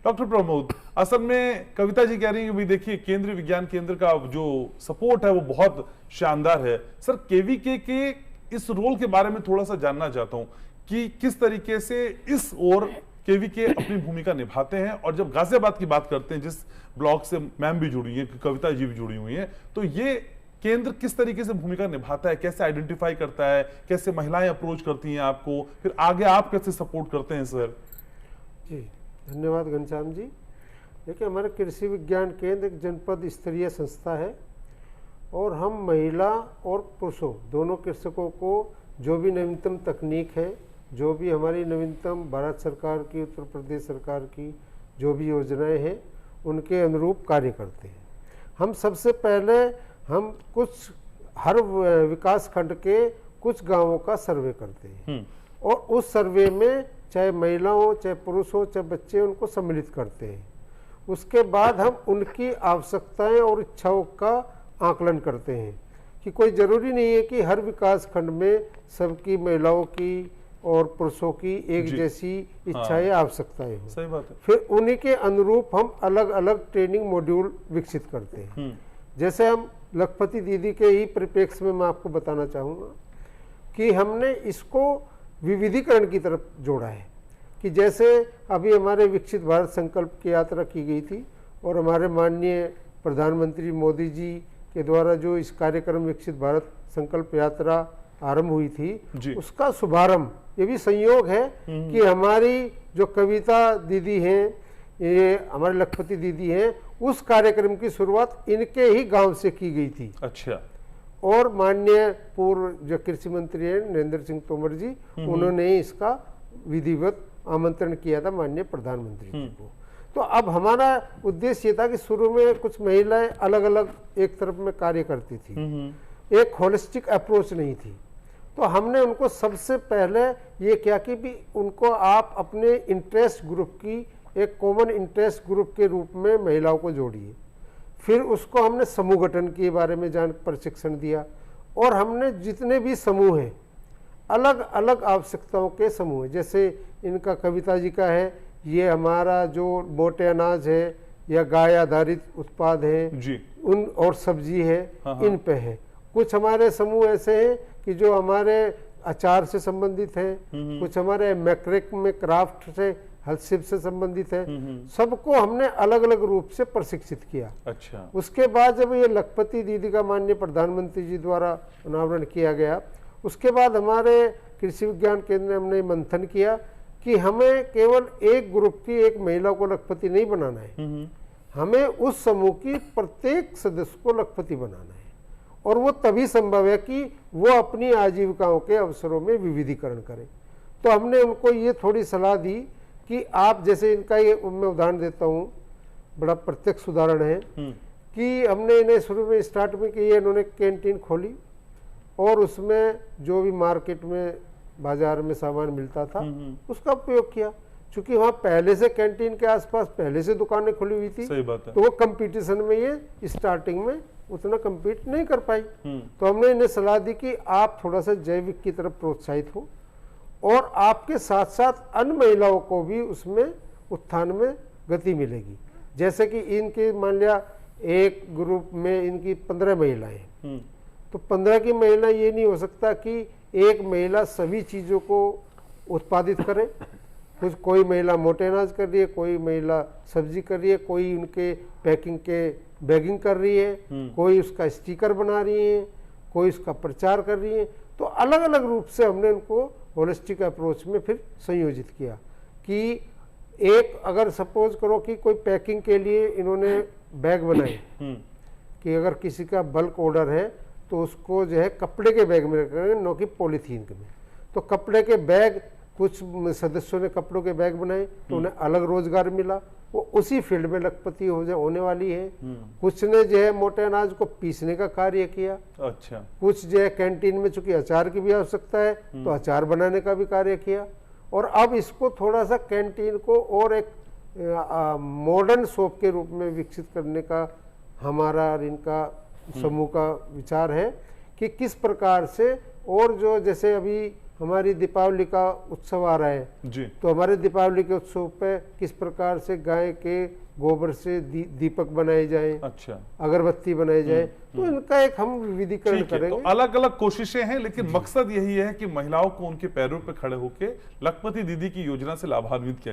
Doctor Pramod, असल में कविता जी कह रही हैं कि भाई देखिए केंद्रीय विज्ञान केंद्र का जो सपोर्ट है वो बहुत शानदार है। सर केवीके के इस रोल के बारे में थोड़ा सा जानना चाहता हूं कि किस तरीके से इस ओर केवीके अपनी भूमिका निभाते हैं, और जब गाजियाबाद की बात करते हैं जिस ब्लॉक से मैम भी जुड़ी है, कविता जी भी जुड़ी हुई हैं, तो ये केंद्र किस तरीके से भूमिका निभाता है, कैसे आइडेंटिफाई करता है, कैसे महिलाएं अप्रोच करती हैं आपको, फिर आगे आप कैसे सपोर्ट करते हैं सर? जी धन्यवाद घनश्याम जी। देखिए हमारा कृषि विज्ञान केंद्र एक जनपद स्तरीय संस्था है और हम महिला और पुरुषों दोनों कृषकों को जो भी नवीनतम तकनीक है, जो भी हमारी नवीनतम भारत सरकार की, उत्तर प्रदेश सरकार की जो भी योजनाएं हैं उनके अनुरूप कार्य करते हैं। हम सबसे पहले हम कुछ हर विकास खंड के कुछ गांवों का सर्वे करते हैं और उस सर्वे में चाहे महिला हो, चाहे पुरुष हो, चाहे बच्चे, उनको सम्मिलित करते हैं। उसके बाद हम उनकी आवश्यकताएं और इच्छाओं का आकलन करते हैं कि कोई ज़रूरी नहीं है कि हर विकास खंड में सबकी महिलाओं की और पुरुषों की एक जैसी इच्छाएं, आवश्यकताएं हो। सही बात है। फिर उन्हीं के अनुरूप हम अलग अलग ट्रेनिंग मॉड्यूल विकसित करते हैं। जैसे हम लखपति दीदी के ही परिप्रेक्ष्य में मैं आपको बताना चाहूँगा कि हमने इसको विविधीकरण की तरफ जोड़ा है कि जैसे अभी हमारे विकसित भारत संकल्प की यात्रा की गई थी और हमारे माननीय प्रधानमंत्री मोदी जी के द्वारा जो इस कार्यक्रम विकसित भारत संकल्प यात्रा आरंभ हुई थी, उसका शुभारंभ ये भी संयोग है कि हमारी जो कविता दीदी हैं, ये हमारे लखपति दीदी हैं, उस कार्यक्रम की शुरुआत इनके ही गांव से की गई थी। अच्छा। और माननीय पूर्व जो कृषि मंत्री हैं नरेंद्र सिंह तोमर जी, उन्होंने ही इसका विधिवत आमंत्रण किया था माननीय प्रधानमंत्री जी को। तो अब हमारा उद्देश्य ये था कि शुरू में कुछ महिलाएं अलग अलग एक तरफ में कार्य करती थी, एक होलिस्टिक अप्रोच नहीं थी। तो हमने उनको सबसे पहले ये किया कि भी उनको आप अपने इंटरेस्ट ग्रुप की एक कॉमन इंटरेस्ट ग्रुप के रूप में महिलाओं को जोड़िए। फिर उसको हमने समूह गठन के बारे में प्रशिक्षण दिया और हमने जितने भी समूह हैं, अलग अलग आवश्यकताओं के समूह, जैसे इनका कविता जी का है, ये हमारा जो मोटे अनाज है या गाय आधारित उत्पाद है जी, उन और सब्जी है, इन पे है। कुछ हमारे समूह ऐसे हैं कि जो हमारे अचार से संबंधित है, कुछ हमारे मैक्रेक में क्राफ्ट से, हस्तशिल्प से संबंधित है। सबको हमने अलग अलग रूप से प्रशिक्षित किया। अच्छा। उसके बाद जब ये लखपति दीदी का माननीय प्रधानमंत्री जी द्वारा अनावरण किया गया, उसके बाद हमारे कृषि विज्ञान केंद्र में हमने मंथन किया कि हमें केवल एक ग्रुप की एक महिला को लखपति नहीं बनाना है, हमें उस समूह की प्रत्येक सदस्य को लखपति बनाना है। और वो तभी संभव है कि वो अपनी आजीविकाओं के अवसरों में विविधीकरण करें। तो हमने उनको ये थोड़ी सलाह दी कि आप, जैसे इनका ये मैं उदाहरण देता हूँ, बड़ा प्रत्यक्ष उदाहरण है कि हमने इन्हें शुरू में स्टार्ट में कि इन्होंने कैंटीन खोली और उसमें जो भी मार्केट में बाजार में सामान मिलता था उसका उपयोग किया। चूंकि वहाँ पहले से कैंटीन के आसपास पहले से दुकानें खुली हुई थी, सही बात है, तो वो कंपटीशन में ये स्टार्टिंग में उतना compete नहीं कर पाई। तो हमने इन्हें सलाह दी कि आप थोड़ा सा जैविक की तरफ प्रोत्साहित हो और आपके साथ साथ अन्य महिलाओं को भी उसमें उत्थान में गति मिलेगी। जैसे कि इनके मान लिया एक ग्रुप में इनकी 15 महिलाएं, तो 15 की महिला ये नहीं हो सकता कि एक महिला सभी चीज़ों को उत्पादित करे। कुछ कोई महिला मोटे अनाज कर रही है, कोई महिला सब्जी कर रही है, कोई उनके पैकिंग के बैगिंग कर रही है, कोई उसका स्टिकर बना रही है, कोई उसका प्रचार कर रही है। तो अलग अलग रूप से हमने उनको होलिस्टिक अप्रोच में फिर संयोजित किया कि एक, अगर सपोज करो कि कोई पैकिंग के लिए इन्होंने बैग बनाए कि अगर किसी का बल्क ऑर्डर है तो उसको जो है कपड़े के बैग में रखेंगे, न कि पॉलीथीन के में। तो कपड़े के बैग, कुछ सदस्यों ने कपड़ों के बैग बनाए तो उन्हें अलग रोजगार मिला, वो उसी फील्ड में लखपति होने वाली है। कुछ ने जो है मोटे अनाज को पीसने का कार्य किया। अच्छा। कुछ जो है कैंटीन में चूंकि अचार की भी आवश्यकता है तो अचार बनाने का भी कार्य किया। और अब इसको थोड़ा सा कैंटीन को और एक मॉडर्न शॉप के रूप में विकसित करने का हमारा और इनका समूह का विचार है कि किस प्रकार से, और जो जैसे अभी हमारी दीपावली का उत्सव आ रहा है, जी तो हमारे दीपावली के उत्सव पे किस प्रकार से गाय के गोबर से दीपक बनाए जाएं, अच्छा अगरबत्ती बनाई जाए, तो इनका एक हम विविधीकरण ठीक है। करेंगे। तो अलग अलग कोशिशें हैं, लेकिन मकसद यही है कि महिलाओं को उनके पैरों पर खड़े होकर लखपति दीदी की योजना से लाभान्वित किया